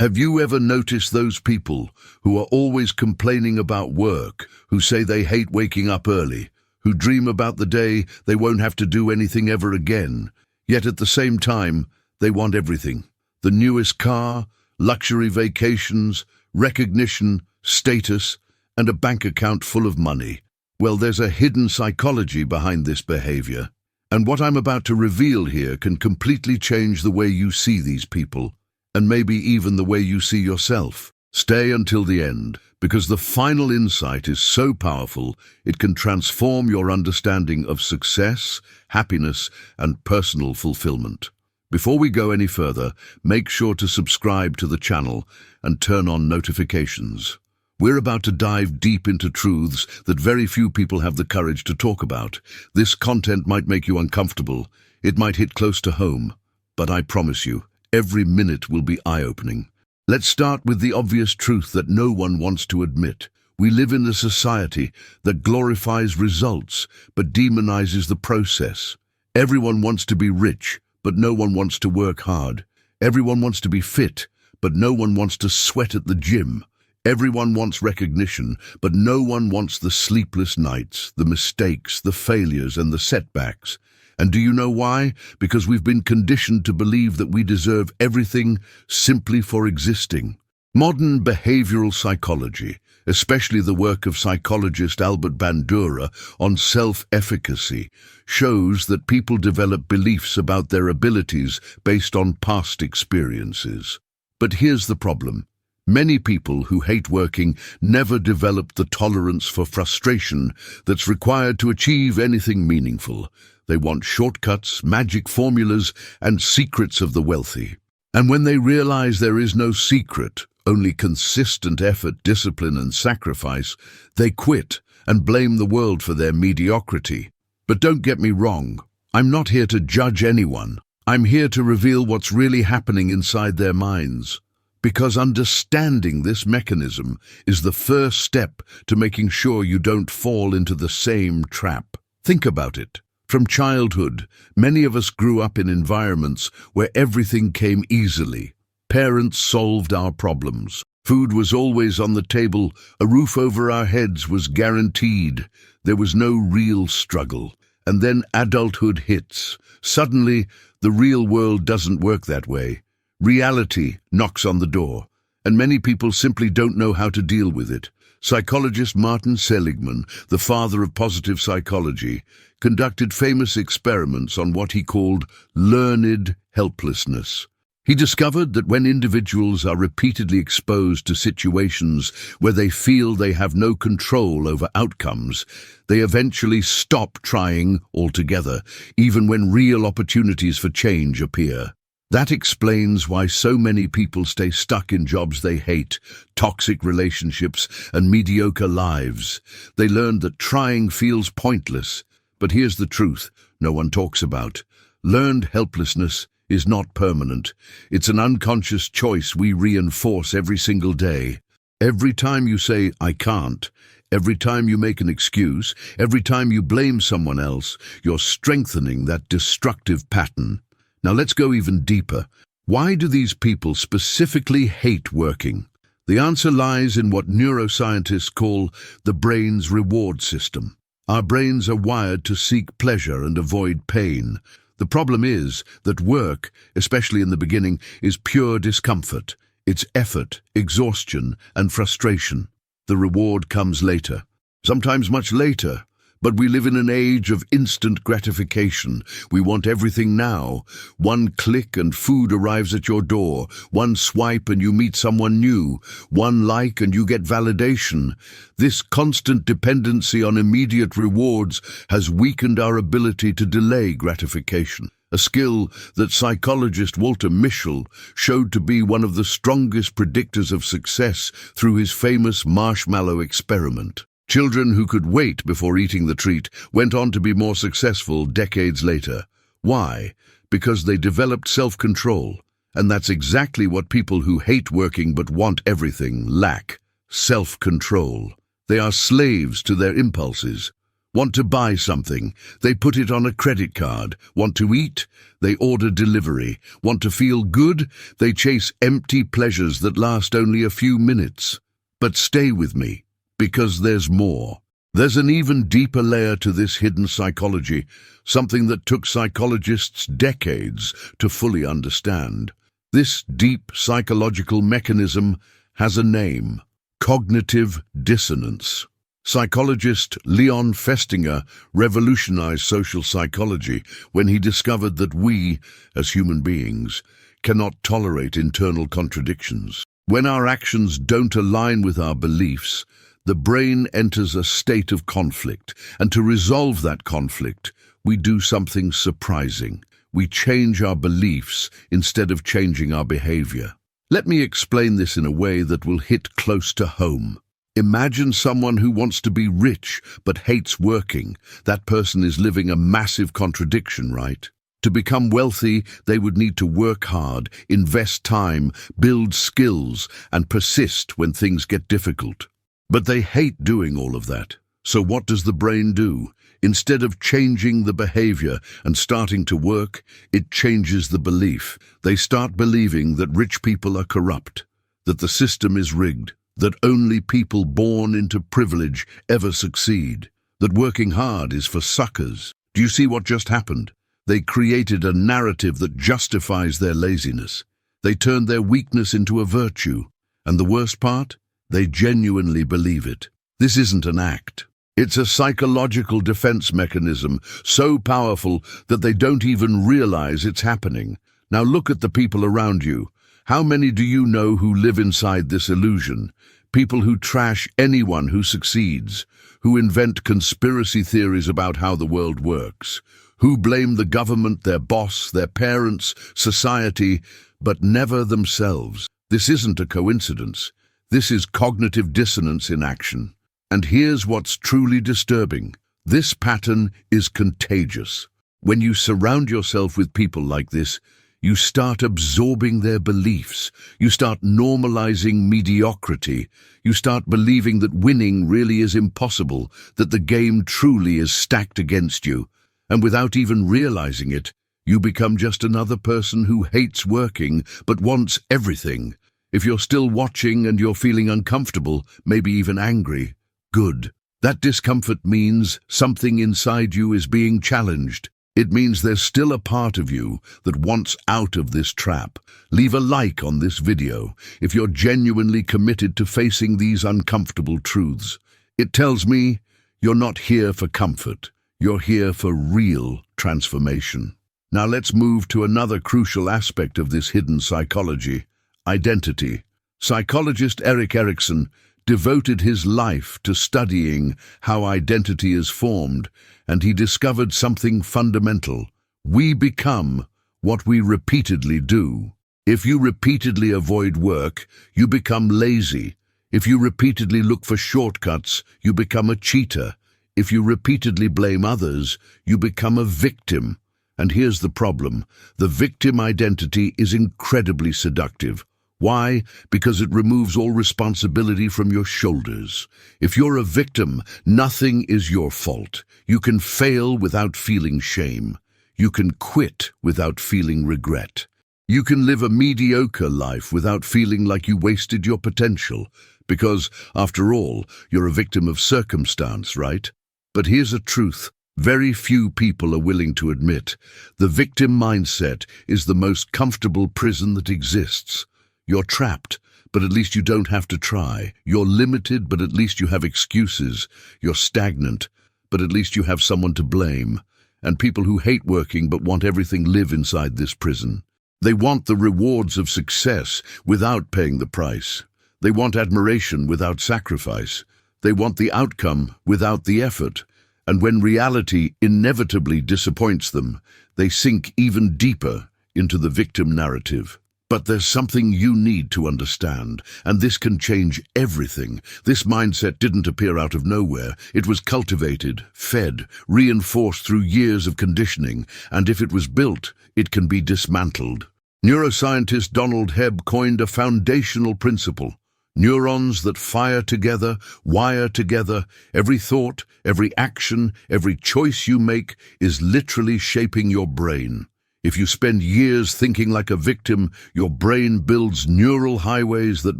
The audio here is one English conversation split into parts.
Have you ever noticed those people who are always complaining about work, who say they hate waking up early, who dream about the day they won't have to do anything ever again, yet at the same time, they want everything? The newest car, luxury vacations, recognition, status, and a bank account full of money. Well, there's a hidden psychology behind this behavior, and what I'm about to reveal here can completely change the way you see these people, and maybe even the way you see yourself. Stay until the end, because the final insight is so powerful, it can transform your understanding of success, happiness, and personal fulfillment. Before we go any further, make sure to subscribe to the channel and turn on notifications. We're about to dive deep into truths that very few people have the courage to talk about. This content might make you uncomfortable. It might hit close to home, but I promise you, every minute will be eye-opening. Let's start with the obvious truth that no one wants to admit. We live in a society that glorifies results but demonizes the process. Everyone wants to be rich, but no one wants to work hard. Everyone wants to be fit, but no one wants to sweat at the gym. Everyone wants recognition, but no one wants the sleepless nights, the mistakes, the failures, and the setbacks. And do you know why? Because we've been conditioned to believe that we deserve everything simply for existing. Modern behavioral psychology, especially the work of psychologist Albert Bandura on self-efficacy, shows that people develop beliefs about their abilities based on past experiences. But here's the problem. Many people who hate working never develop the tolerance for frustration that's required to achieve anything meaningful. They want shortcuts, magic formulas, and secrets of the wealthy. And when they realize there is no secret, only consistent effort, discipline, and sacrifice, they quit and blame the world for their mediocrity. But don't get me wrong, I'm not here to judge anyone. I'm here to reveal what's really happening inside their minds. Because understanding this mechanism is the first step to making sure you don't fall into the same trap. Think about it. From childhood, many of us grew up in environments where everything came easily. Parents solved our problems. Food was always on the table. A roof over our heads was guaranteed. There was no real struggle. And then adulthood hits. Suddenly, the real world doesn't work that way. Reality knocks on the door, and many people simply don't know how to deal with it. Psychologist Martin Seligman, the father of positive psychology, conducted famous experiments on what he called learned helplessness. He discovered that when individuals are repeatedly exposed to situations where they feel they have no control over outcomes, they eventually stop trying altogether, even when real opportunities for change appear. That explains why so many people stay stuck in jobs they hate, toxic relationships, and mediocre lives. They learn that trying feels pointless. But here's the truth no one talks about. Learned helplessness is not permanent. It's an unconscious choice we reinforce every single day. Every time you say, "I can't," every time you make an excuse, every time you blame someone else, you're strengthening that destructive pattern. Now let's go even deeper. Why do these people specifically hate working? The answer lies in what neuroscientists call the brain's reward system. Our brains are wired to seek pleasure and avoid pain. The problem is that work, especially in the beginning, is pure discomfort. It's effort, exhaustion, and frustration. The reward comes later, sometimes much later. But we live in an age of instant gratification. We want everything now. One click and food arrives at your door. One swipe and you meet someone new. One like and you get validation. This constant dependency on immediate rewards has weakened our ability to delay gratification, a skill that psychologist Walter Mischel showed to be one of the strongest predictors of success through his famous marshmallow experiment. Children who could wait before eating the treat went on to be more successful decades later. Why? Because they developed self-control. And that's exactly what people who hate working but want everything lack: self-control. They are slaves to their impulses. Want to buy something? They put it on a credit card. Want to eat? They order delivery. Want to feel good? They chase empty pleasures that last only a few minutes. But stay with me, because there's more. There's an even deeper layer to this hidden psychology, something that took psychologists decades to fully understand. This deep psychological mechanism has a name: cognitive dissonance. Psychologist Leon Festinger revolutionized social psychology when he discovered that we, as human beings, cannot tolerate internal contradictions. When our actions don't align with our beliefs, the brain enters a state of conflict, and to resolve that conflict, we do something surprising. We change our beliefs instead of changing our behavior. Let me explain this in a way that will hit close to home. Imagine someone who wants to be rich but hates working. That person is living a massive contradiction, right? To become wealthy, they would need to work hard, invest time, build skills, and persist when things get difficult. But they hate doing all of that. So what does the brain do? Instead of changing the behavior and starting to work, it changes the belief. They start believing that rich people are corrupt, that the system is rigged, that only people born into privilege ever succeed, that working hard is for suckers. Do you see what just happened? They created a narrative that justifies their laziness. They turned their weakness into a virtue. And the worst part? They genuinely believe it. This isn't an act. It's a psychological defense mechanism so powerful that they don't even realize it's happening. Now look at the people around you. How many do you know who live inside this illusion? People who trash anyone who succeeds, who invent conspiracy theories about how the world works, who blame the government, their boss, their parents, society, but never themselves. This isn't a coincidence. This is cognitive dissonance in action. And here's what's truly disturbing. This pattern is contagious. When you surround yourself with people like this, you start absorbing their beliefs. You start normalizing mediocrity. You start believing that winning really is impossible, that the game truly is stacked against you. And without even realizing it, you become just another person who hates working but wants everything. If you're still watching and you're feeling uncomfortable, maybe even angry, good. That discomfort means something inside you is being challenged. It means there's still a part of you that wants out of this trap. Leave a like on this video if you're genuinely committed to facing these uncomfortable truths. It tells me you're not here for comfort. You're here for real transformation. Now let's move to another crucial aspect of this hidden psychology: identity. Psychologist Erik Erikson devoted his life to studying how identity is formed, and he discovered something fundamental. We become what we repeatedly do. If you repeatedly avoid work, you become lazy. If you repeatedly look for shortcuts, you become a cheater. If you repeatedly blame others, you become a victim. And here's the problem. The victim identity is incredibly seductive. Why? Because it removes all responsibility from your shoulders. If you're a victim, nothing is your fault. You can fail without feeling shame. You can quit without feeling regret. You can live a mediocre life without feeling like you wasted your potential. Because, after all, you're a victim of circumstance, right? But here's a truth very few people are willing to admit. The victim mindset is the most comfortable prison that exists. You're trapped, but at least you don't have to try. You're limited, but at least you have excuses. You're stagnant, but at least you have someone to blame. And people who hate working but want everything live inside this prison. They want the rewards of success without paying the price. They want admiration without sacrifice. They want the outcome without the effort. And when reality inevitably disappoints them, they sink even deeper into the victim narrative. But there's something you need to understand, and this can change everything. This mindset didn't appear out of nowhere. It was cultivated, fed, reinforced through years of conditioning, and if it was built, it can be dismantled. Neuroscientist Donald Hebb coined a foundational principle: Neurons that fire together, wire together. Every thought, every action, every choice you make is literally shaping your brain. If you spend years thinking like a victim, your brain builds neural highways that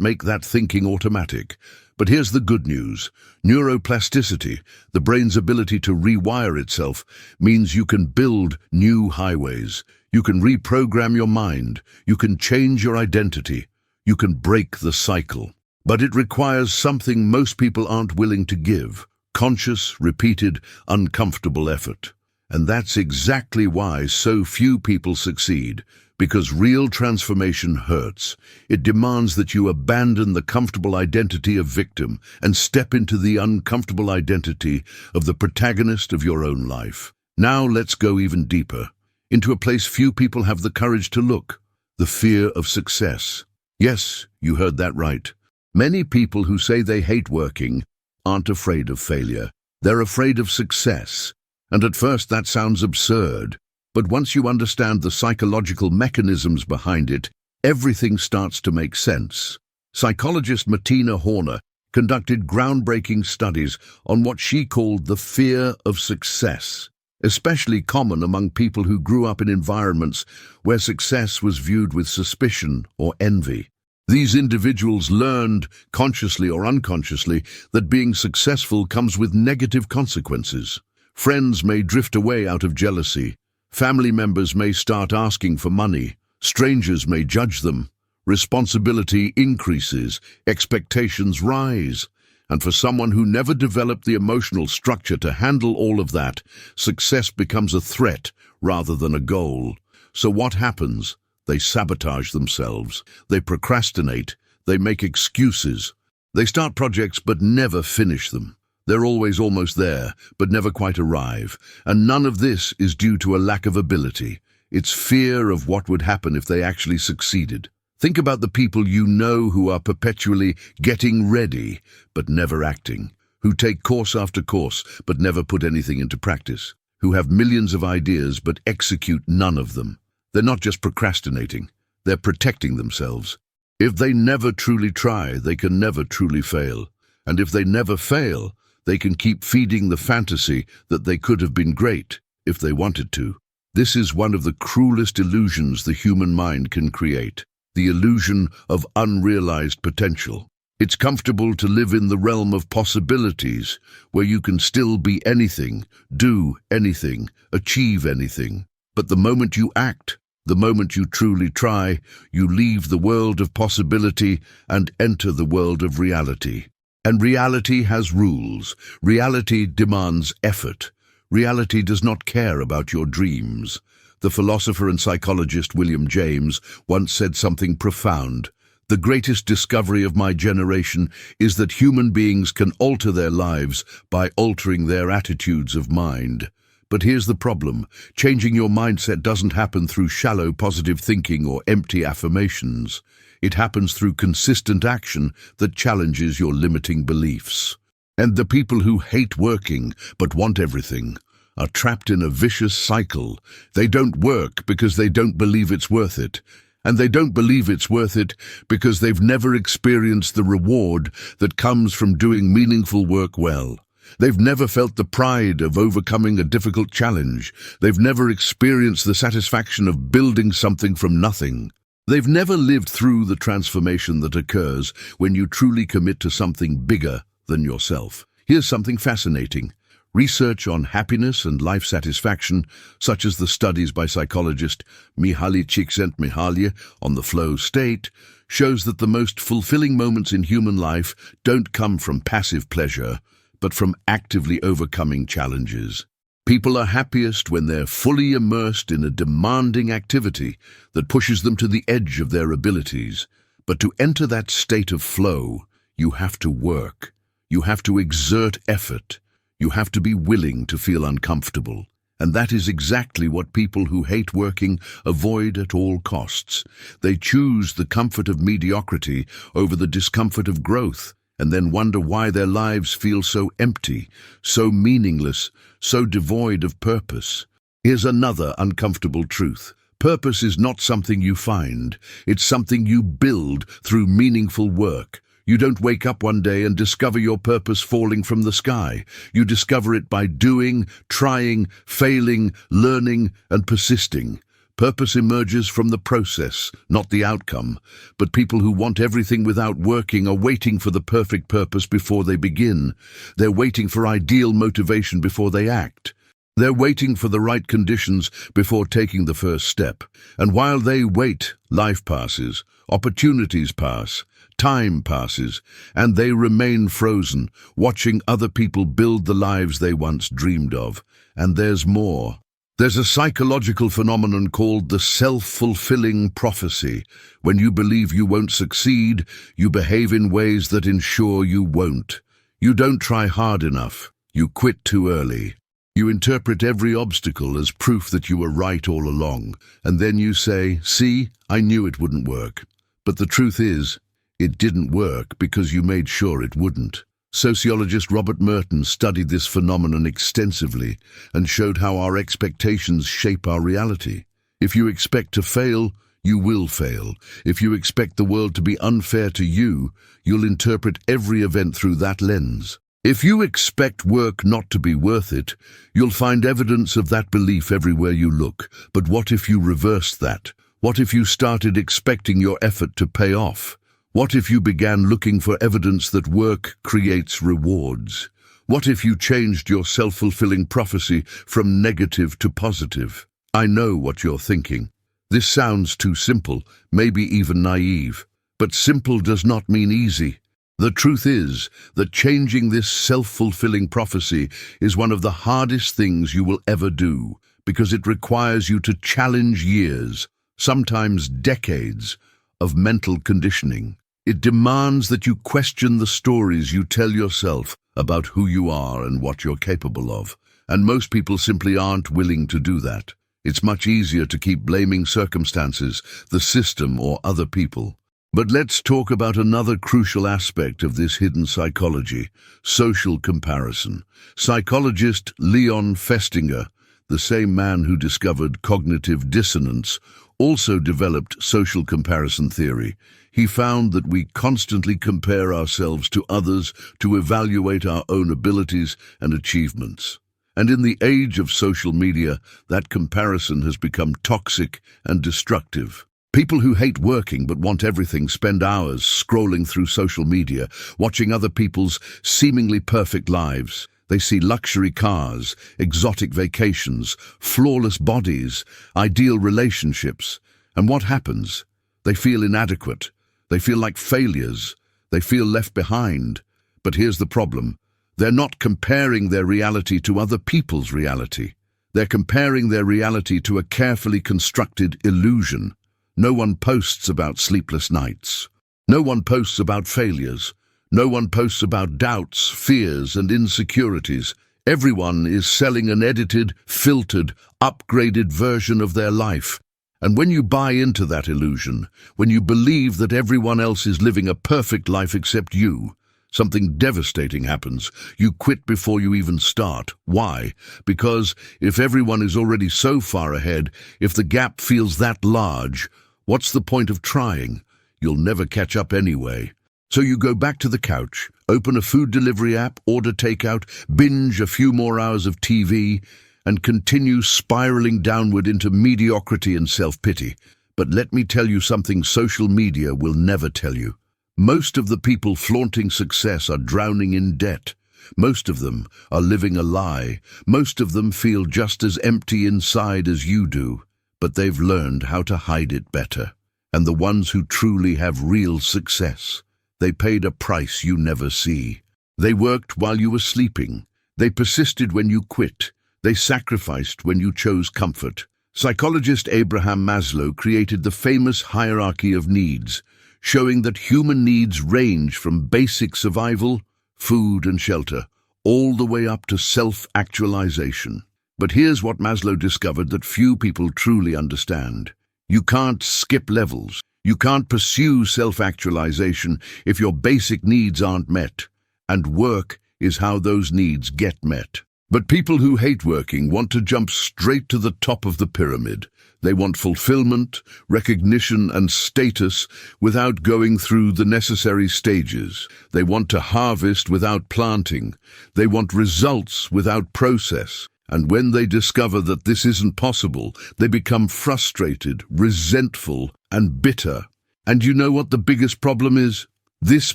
make that thinking automatic. But here's the good news. Neuroplasticity, the brain's ability to rewire itself, means you can build new highways. You can reprogram your mind. You can change your identity. You can break the cycle. But it requires something most people aren't willing to give: conscious, repeated, uncomfortable effort. And that's exactly why so few people succeed, because real transformation hurts. It demands that you abandon the comfortable identity of victim and step into the uncomfortable identity of the protagonist of your own life. Now let's go even deeper, into a place few people have the courage to look: the fear of success. Yes, you heard that right. Many people who say they hate working aren't afraid of failure. They're afraid of success. And at first that sounds absurd. But once you understand the psychological mechanisms behind it, everything starts to make sense. Psychologist Martina Horner conducted groundbreaking studies on what she called the fear of success, especially common among people who grew up in environments where success was viewed with suspicion or envy. These individuals learned, consciously or unconsciously, that being successful comes with negative consequences. Friends may drift away out of jealousy. Family members may start asking for money. Strangers may judge them. Responsibility increases. Expectations rise. And for someone who never developed the emotional structure to handle all of that, success becomes a threat rather than a goal. So what happens? They sabotage themselves. They procrastinate. They make excuses. They start projects but never finish them. They're always almost there, but never quite arrive. And none of this is due to a lack of ability. It's fear of what would happen if they actually succeeded. Think about the people you know who are perpetually getting ready, but never acting, who take course after course, but never put anything into practice, who have millions of ideas, but execute none of them. They're not just procrastinating, they're protecting themselves. If they never truly try, they can never truly fail. And if they never fail, they can keep feeding the fantasy that they could have been great if they wanted to. This is one of the cruelest illusions the human mind can create, the illusion of unrealized potential. It's comfortable to live in the realm of possibilities, where you can still be anything, do anything, achieve anything. But the moment you act, the moment you truly try, you leave the world of possibility and enter the world of reality. And reality has rules. Reality demands effort. Reality does not care about your dreams. The philosopher and psychologist William James once said something profound. The greatest discovery of my generation is that human beings can alter their lives by altering their attitudes of mind. But here's the problem. Changing your mindset doesn't happen through shallow positive thinking or empty affirmations. It happens through consistent action that challenges your limiting beliefs. And the people who hate working but want everything are trapped in a vicious cycle. They don't work because they don't believe it's worth it. And they don't believe it's worth it because they've never experienced the reward that comes from doing meaningful work well. They've never felt the pride of overcoming a difficult challenge. They've never experienced the satisfaction of building something from nothing. They've never lived through the transformation that occurs when you truly commit to something bigger than yourself. Here's something fascinating. Research on happiness and life satisfaction, such as the studies by psychologist Mihaly Csikszentmihalyi on the flow state, shows that the most fulfilling moments in human life don't come from passive pleasure, but from actively overcoming challenges. People are happiest when they're fully immersed in a demanding activity that pushes them to the edge of their abilities. But to enter that state of flow, you have to work. You have to exert effort. You have to be willing to feel uncomfortable. And that is exactly what people who hate working avoid at all costs. They choose the comfort of mediocrity over the discomfort of growth, and then wonder why their lives feel so empty, so meaningless, so devoid of purpose. Here's another uncomfortable truth. Purpose is not something you find. It's something you build through meaningful work. You don't wake up one day and discover your purpose falling from the sky. You discover it by doing, trying, failing, learning, and persisting. Purpose emerges from the process, not the outcome. But people who want everything without working are waiting for the perfect purpose before they begin. They're waiting for ideal motivation before they act. They're waiting for the right conditions before taking the first step. And while they wait, life passes, opportunities pass, time passes, and they remain frozen, watching other people build the lives they once dreamed of. And there's more. There's a psychological phenomenon called the self-fulfilling prophecy. When you believe you won't succeed, you behave in ways that ensure you won't. You don't try hard enough. You quit too early. You interpret every obstacle as proof that you were right all along, and then you say, "See, I knew it wouldn't work." But the truth is, it didn't work because you made sure it wouldn't. Sociologist Robert Merton studied this phenomenon extensively and showed how our expectations shape our reality. If you expect to fail, you will fail. If you expect the world to be unfair to you, you'll interpret every event through that lens. If you expect work not to be worth it, you'll find evidence of that belief everywhere you look. But what if you reversed that? What if you started expecting your effort to pay off? What if you began looking for evidence that work creates rewards? What if you changed your self-fulfilling prophecy from negative to positive? I know what you're thinking. This sounds too simple, maybe even naive. But simple does not mean easy. The truth is that changing this self-fulfilling prophecy is one of the hardest things you will ever do, because it requires you to challenge years, sometimes decades, of mental conditioning. It demands that you question the stories you tell yourself about who you are and what you're capable of. And most people simply aren't willing to do that. It's much easier to keep blaming circumstances, the system, or other people. But let's talk about another crucial aspect of this hidden psychology: social comparison. Psychologist Leon Festinger, the same man who discovered cognitive dissonance, also developed social comparison theory. He found that we constantly compare ourselves to others to evaluate our own abilities and achievements. And in the age of social media, that comparison has become toxic and destructive. People who hate working but want everything spend hours scrolling through social media, watching other people's seemingly perfect lives. They see luxury cars, exotic vacations, flawless bodies, ideal relationships. And what happens? They feel inadequate. They feel like failures. They feel left behind. But here's the problem. They're not comparing their reality to other people's reality. They're comparing their reality to a carefully constructed illusion. No one posts about sleepless nights. No one posts about failures. No one posts about doubts, fears, and insecurities. Everyone is selling an edited, filtered, upgraded version of their life. And when you buy into that illusion, when you believe that everyone else is living a perfect life except you, something devastating happens. You quit before you even start. Why? Because if everyone is already so far ahead, if the gap feels that large, what's the point of trying? You'll never catch up anyway. So you go back to the couch, open a food delivery app, order takeout, binge a few more hours of TV, and continue spiraling downward into mediocrity and self-pity. But let me tell you something social media will never tell you. Most of the people flaunting success are drowning in debt. Most of them are living a lie. Most of them feel just as empty inside as you do, but they've learned how to hide it better. And the ones who truly have real success, they paid a price you never see. They worked while you were sleeping. They persisted when you quit. They sacrificed when you chose comfort. Psychologist Abraham Maslow created the famous hierarchy of needs, showing that human needs range from basic survival, food and shelter, all the way up to self-actualization. But here's what Maslow discovered that few people truly understand. You can't skip levels. You can't pursue self-actualization if your basic needs aren't met. And work is how those needs get met. But people who hate working want to jump straight to the top of the pyramid. They want fulfillment, recognition, and status without going through the necessary stages. They want to harvest without planting. They want results without process. And when they discover that this isn't possible, they become frustrated, resentful, and bitter. And you know what the biggest problem is? This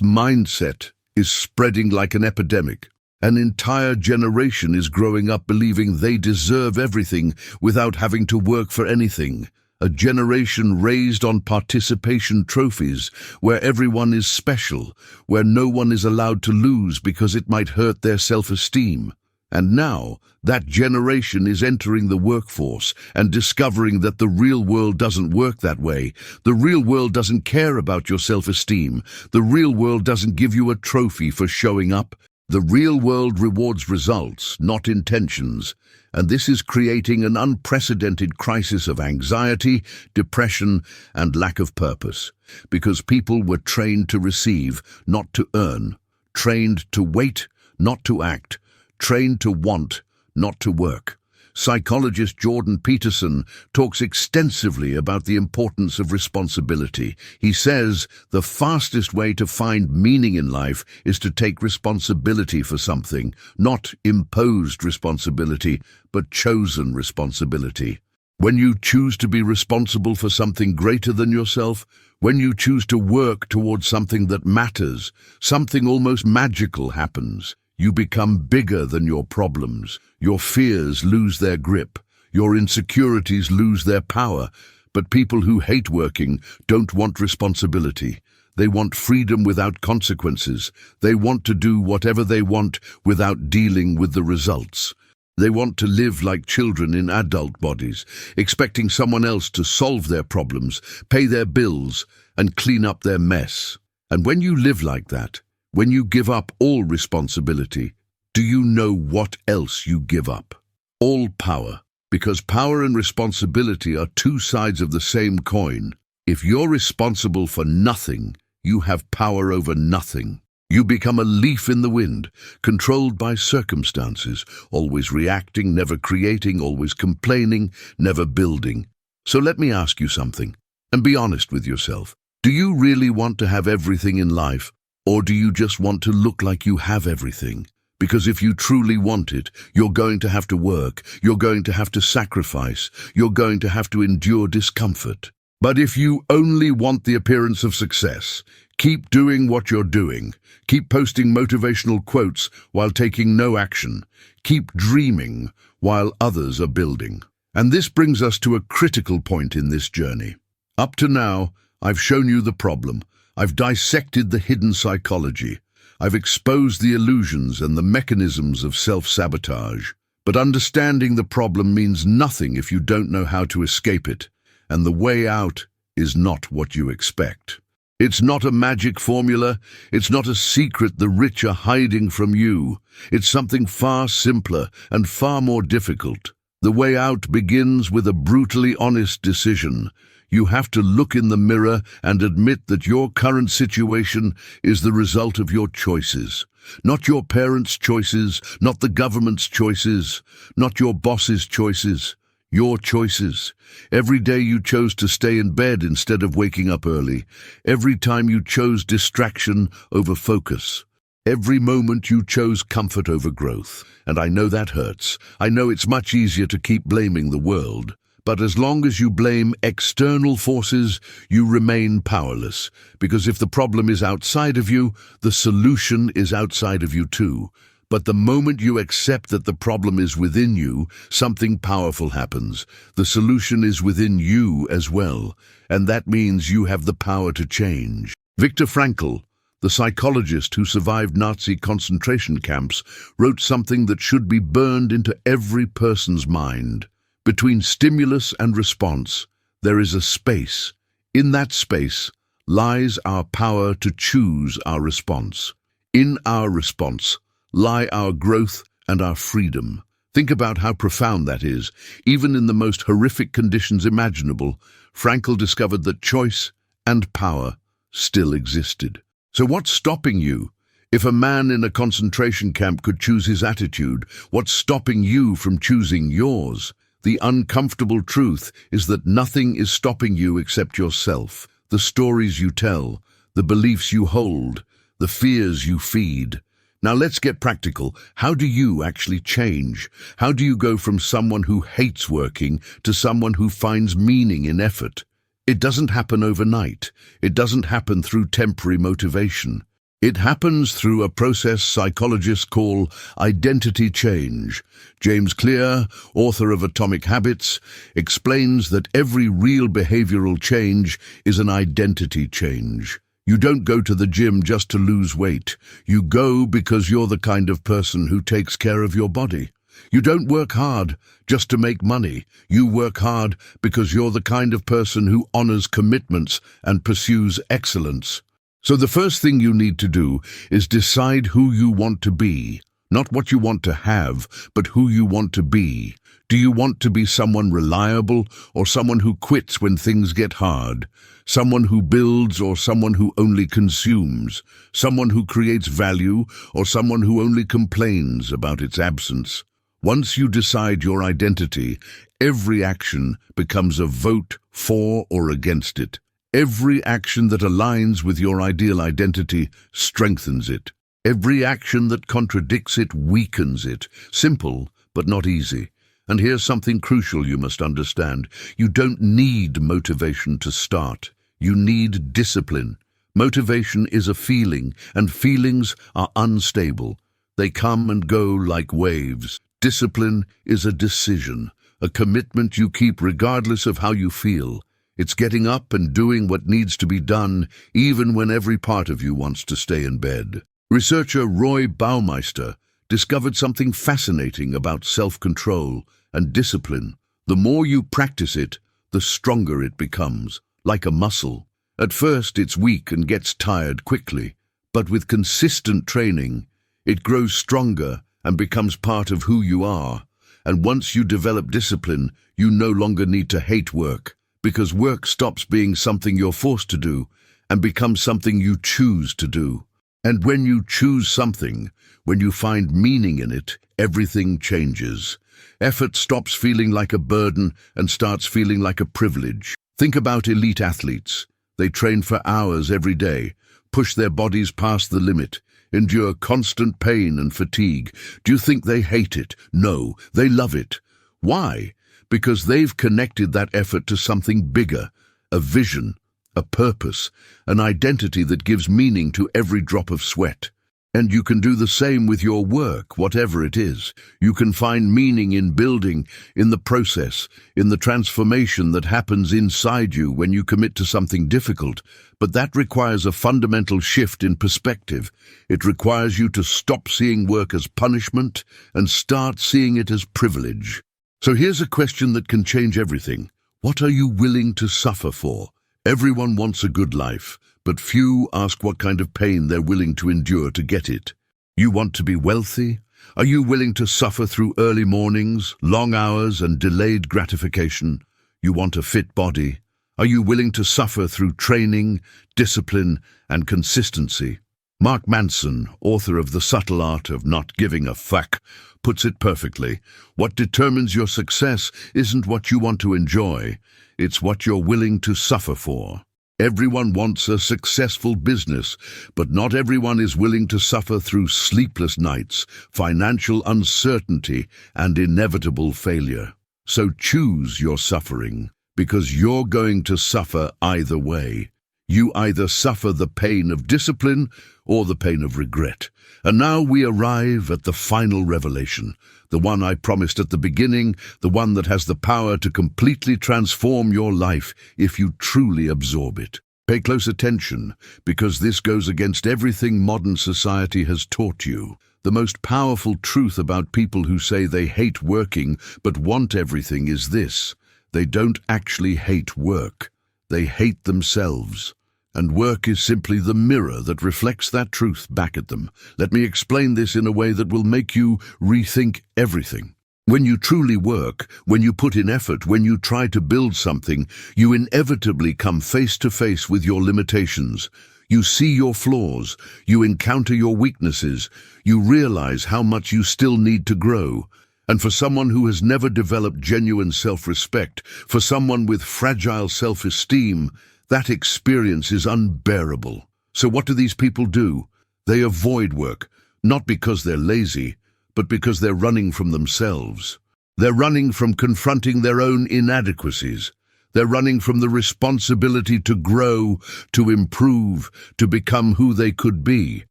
mindset is spreading like an epidemic. An entire generation is growing up believing they deserve everything without having to work for anything. A generation raised on participation trophies, where everyone is special, where no one is allowed to lose because it might hurt their self-esteem. And now, that generation is entering the workforce and discovering that the real world doesn't work that way. The real world doesn't care about your self-esteem. The real world doesn't give you a trophy for showing up. The real world rewards results, not intentions. And this is creating an unprecedented crisis of anxiety, depression, and lack of purpose. Because people were trained to receive, not to earn. Trained to wait, not to act. Trained to want, not to work. Psychologist Jordan Peterson talks extensively about the importance of responsibility. He says the fastest way to find meaning in life is to take responsibility for something, not imposed responsibility, but chosen responsibility. When you choose to be responsible for something greater than yourself, when you choose to work towards something that matters, something almost magical happens. You become bigger than your problems. Your fears lose their grip. Your insecurities lose their power. But people who hate working don't want responsibility. They want freedom without consequences. They want to do whatever they want without dealing with the results. They want to live like children in adult bodies, expecting someone else to solve their problems, pay their bills, and clean up their mess. And when you live like that, when you give up all responsibility, do you know what else you give up? All power. Because power and responsibility are two sides of the same coin. If you're responsible for nothing, you have power over nothing. You become a leaf in the wind, controlled by circumstances, always reacting, never creating, always complaining, never building. So let me ask you something, and be honest with yourself. Do you really want to have everything in life? Or do you just want to look like you have everything? Because if you truly want it, you're going to have to work, you're going to have to sacrifice, you're going to have to endure discomfort. But if you only want the appearance of success, keep doing what you're doing. Keep posting motivational quotes while taking no action. Keep dreaming while others are building. And this brings us to a critical point in this journey. Up to now, I've shown you the problem. I've dissected the hidden psychology. I've exposed the illusions and the mechanisms of self-sabotage. But understanding the problem means nothing if you don't know how to escape it. And the way out is not what you expect. It's not a magic formula. It's not a secret the rich are hiding from you. It's something far simpler and far more difficult. The way out begins with a brutally honest decision. You have to look in the mirror and admit that your current situation is the result of your choices. Not your parents' choices, not the government's choices, not your boss's choices. Your choices. Every day you chose to stay in bed instead of waking up early. Every time you chose distraction over focus. Every moment you chose comfort over growth. And I know that hurts. I know it's much easier to keep blaming the world. But as long as you blame external forces, you remain powerless. Because if the problem is outside of you, the solution is outside of you too. But the moment you accept that the problem is within you, something powerful happens. The solution is within you as well. And that means you have the power to change. Viktor Frankl, the psychologist who survived Nazi concentration camps, wrote something that should be burned into every person's mind. Between stimulus and response, there is a space. In that space lies our power to choose our response. In our response lie our growth and our freedom. Think about how profound that is. Even in the most horrific conditions imaginable, Frankl discovered that choice and power still existed. So what's stopping you? If a man in a concentration camp could choose his attitude, what's stopping you from choosing yours? The uncomfortable truth is that nothing is stopping you except yourself, the stories you tell, the beliefs you hold, the fears you feed. Now let's get practical. How do you actually change? How do you go from someone who hates working to someone who finds meaning in effort? It doesn't happen overnight. It doesn't happen through temporary motivation. It happens through a process psychologists call identity change. James Clear, author of Atomic Habits, explains that every real behavioral change is an identity change. You don't go to the gym just to lose weight. You go because you're the kind of person who takes care of your body. You don't work hard just to make money. You work hard because you're the kind of person who honors commitments and pursues excellence. So the first thing you need to do is decide who you want to be. Not what you want to have, but who you want to be. Do you want to be someone reliable or someone who quits when things get hard? Someone who builds or someone who only consumes? Someone who creates value or someone who only complains about its absence? Once you decide your identity, every action becomes a vote for or against it. Every action that aligns with your ideal identity strengthens it. Every action that contradicts it weakens it. Simple, but not easy. And here's something crucial you must understand. You don't need motivation to start. You need discipline. Motivation is a feeling, and feelings are unstable. They come and go like waves. Discipline is a decision, a commitment you keep regardless of how you feel. It's getting up and doing what needs to be done, even when every part of you wants to stay in bed. Researcher Roy Baumeister discovered something fascinating about self-control and discipline. The more you practice it, the stronger it becomes, like a muscle. At first, it's weak and gets tired quickly, but with consistent training, it grows stronger and becomes part of who you are. And once you develop discipline, you no longer need to hate work, because work stops being something you're forced to do and becomes something you choose to do. And when you choose something, when you find meaning in it, everything changes. Effort stops feeling like a burden and starts feeling like a privilege. Think about elite athletes. They train for hours every day, push their bodies past the limit, endure constant pain and fatigue. Do you think they hate it? No, they love it. Why? Because they've connected that effort to something bigger, a vision, a purpose, an identity that gives meaning to every drop of sweat. And you can do the same with your work, whatever it is. You can find meaning in building, in the process, in the transformation that happens inside you when you commit to something difficult. But that requires a fundamental shift in perspective. It requires you to stop seeing work as punishment and start seeing it as privilege. So here's a question that can change everything. What are you willing to suffer for? Everyone wants a good life, but few ask what kind of pain they're willing to endure to get it. You want to be wealthy? Are you willing to suffer through early mornings, long hours, and delayed gratification? You want a fit body? Are you willing to suffer through training, discipline, and consistency? Mark Manson, author of The Subtle Art of Not Giving a Fuck, puts it perfectly. What determines your success isn't what you want to enjoy, it's what you're willing to suffer for. Everyone wants a successful business, but not everyone is willing to suffer through sleepless nights, financial uncertainty, and inevitable failure. So choose your suffering, because you're going to suffer either way. You either suffer the pain of discipline or the pain of regret. And now we arrive at the final revelation, the one I promised at the beginning, the one that has the power to completely transform your life if you truly absorb it. Pay close attention, because this goes against everything modern society has taught you. The most powerful truth about people who say they hate working but want everything is this: they don't actually hate work. They hate themselves. And work is simply the mirror that reflects that truth back at them. Let me explain this in a way that will make you rethink everything. When you truly work, when you put in effort, when you try to build something, you inevitably come face to face with your limitations. You see your flaws, you encounter your weaknesses, you realize how much you still need to grow. And for someone who has never developed genuine self-respect, for someone with fragile self-esteem, that experience is unbearable. So what do these people do? They avoid work, not because they're lazy, but because they're running from themselves. They're running from confronting their own inadequacies. They're running from the responsibility to grow, to improve, to become who they could be.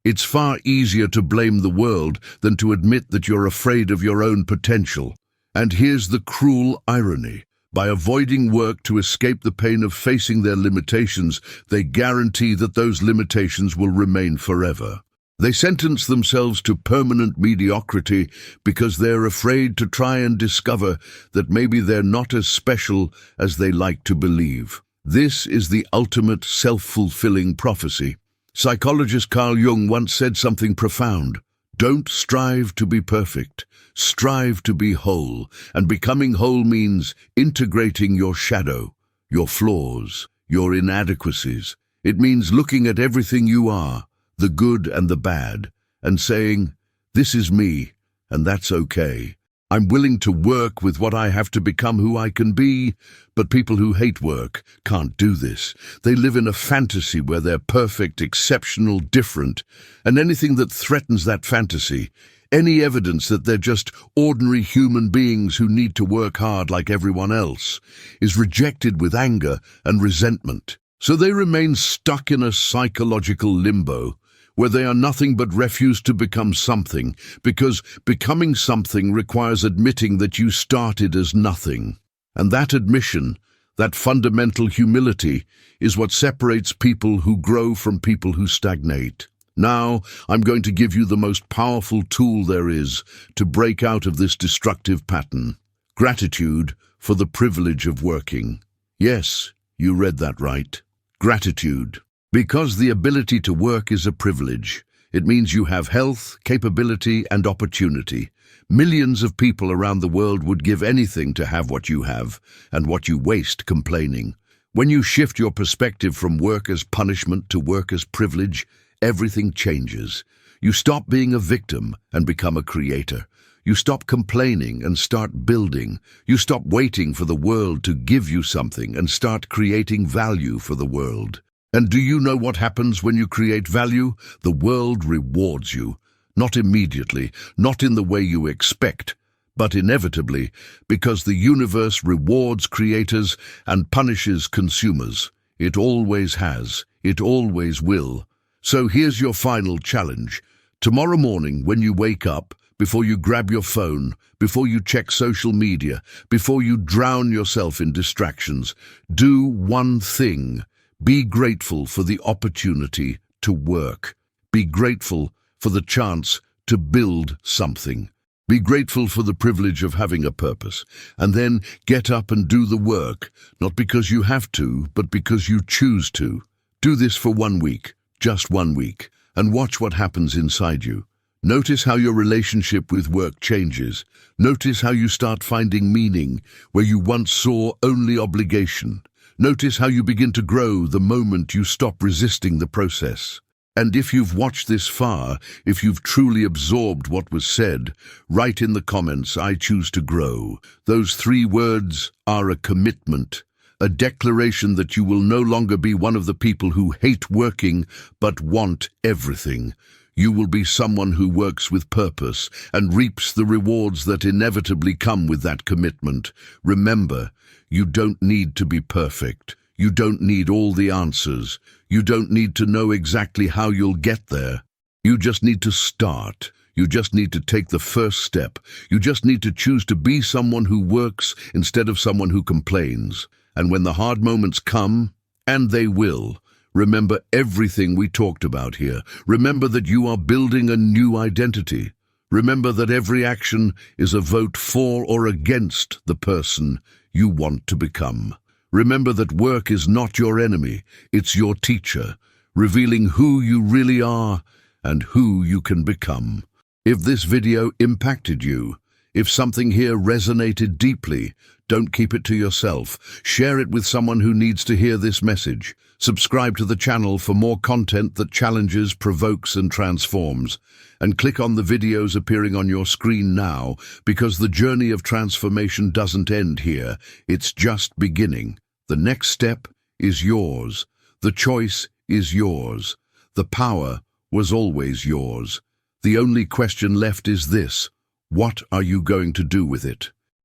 It's far easier to blame the world than to admit that you're afraid of your own potential. And here's the cruel irony. By avoiding work to escape the pain of facing their limitations, they guarantee that those limitations will remain forever. They sentence themselves to permanent mediocrity because they're afraid to try and discover that maybe they're not as special as they like to believe. This is the ultimate self-fulfilling prophecy. Psychologist Carl Jung once said something profound. Don't strive to be perfect. Strive to be whole. And becoming whole means integrating your shadow, your flaws, your inadequacies. It means looking at everything you are, the good and the bad, and saying, this is me, and that's okay. I'm willing to work with what I have to become who I can be, but people who hate work can't do this. They live in a fantasy where they're perfect, exceptional, different, and anything that threatens that fantasy, any evidence that they're just ordinary human beings who need to work hard like everyone else, is rejected with anger and resentment. So they remain stuck in a psychological limbo, where they are nothing but refuse to become something, because becoming something requires admitting that you started as nothing. And that admission, that fundamental humility, is what separates people who grow from people who stagnate. Now, I'm going to give you the most powerful tool there is to break out of this destructive pattern. Gratitude for the privilege of working. Yes, you read that right. Gratitude. Because the ability to work is a privilege. It means you have health, capability, and opportunity. Millions of people around the world would give anything to have what you have, and what you waste complaining. When you shift your perspective from work as punishment to work as privilege, everything changes. You stop being a victim and become a creator. You stop complaining and start building. You stop waiting for the world to give you something and start creating value for the world. And do you know what happens when you create value? The world rewards you. Not immediately, not in the way you expect, but inevitably, because the universe rewards creators and punishes consumers. It always has. It always will. So here's your final challenge. Tomorrow morning, when you wake up, before you grab your phone, before you check social media, before you drown yourself in distractions, do one thing. Be grateful for the opportunity to work. Be grateful for the chance to build something. Be grateful for the privilege of having a purpose. And then get up and do the work, not because you have to, but because you choose to. Do this for 1 week, just 1 week, and watch what happens inside you. Notice how your relationship with work changes. Notice how you start finding meaning where you once saw only obligation. Notice how you begin to grow the moment you stop resisting the process. And if you've watched this far, if you've truly absorbed what was said, write in the comments, I choose to grow. Those 3 words are a commitment, a declaration that you will no longer be one of the people who hate working but want everything. You will be someone who works with purpose and reaps the rewards that inevitably come with that commitment. Remember, you don't need to be perfect. You don't need all the answers. You don't need to know exactly how you'll get there. You just need to start. You just need to take the first step. You just need to choose to be someone who works instead of someone who complains. And when the hard moments come, and they will, remember everything we talked about here. Remember that you are building a new identity. Remember that every action is a vote for or against the person you want to become. Remember that work is not your enemy, it's your teacher, revealing who you really are and who you can become. If this video impacted you, if something here resonated deeply, Don't keep it to yourself. Share it with someone who needs to hear this message. Subscribe to the channel for more content that challenges, provokes, and transforms. And click on the videos appearing on your screen now, because the journey of transformation doesn't end here. It's just beginning. The next step is yours. The choice is yours. The power was always yours. The only question left is this: what are you going to do with it?